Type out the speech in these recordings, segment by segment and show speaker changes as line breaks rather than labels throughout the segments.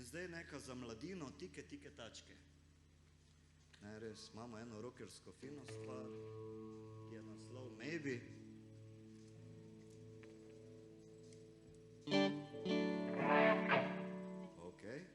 zdaj neka za mladino, tike, tačke. Ne, res, imamo eno rockersko fino stvar, ki je naslov Maybe. Okej.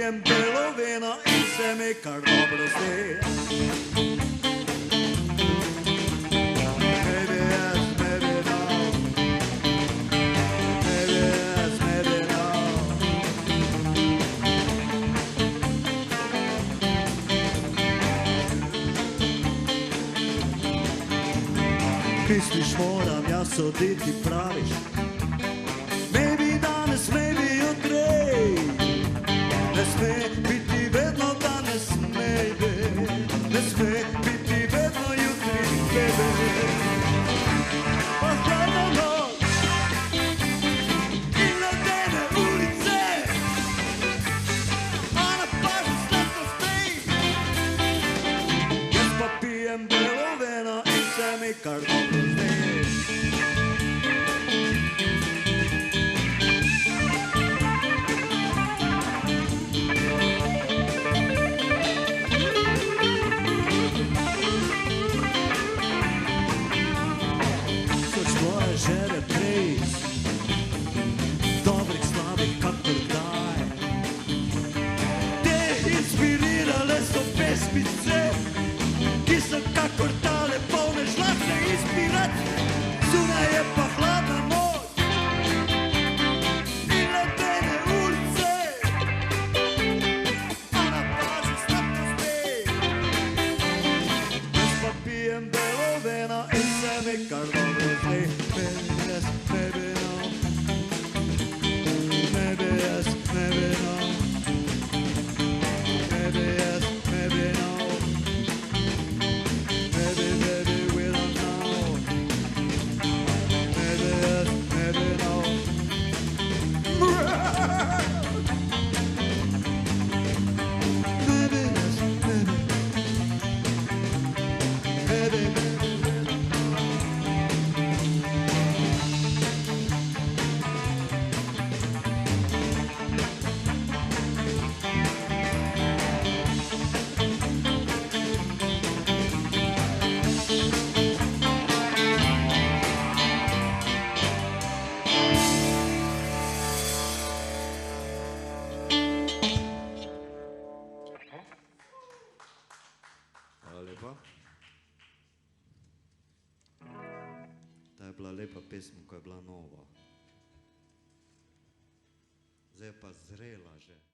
Belo vino in se mi kar dobro zdi. Maybe yes, maybe no. Maybe yes, maybe no. Misliš, moram jaz soditi, praviš? Maybe danes, maybe jutri. Ne sme biti vedno danes, maybe. Ne sme biti vedno jutri, baby. Pa hladna noč in ledene ulice, a na plaži sladko spij. Jaz pa pijem belo vino in se mi kar dobro zdi. Želje prej, dobrih, slabih, kakor daj. Te inspirirale so pesmice, ki so kakor tale polne žlahtne inspiracije. Zunaj je pa hladna noč in ledene ulice, a na plaži sladko spij. Jaz pa pijem belo vino in se mi kar dobro zdi. Maybe no. Maybe yes, maybe no. Maybe yes, maybe no. Maybe, maybe we don't know. Maybe yes, maybe no. Maybe yes, maybe. Maybe, maybe. Hvala lepa. Ta je bila lepa pesem, ko je bila nova. Zdaj je pa zrela že.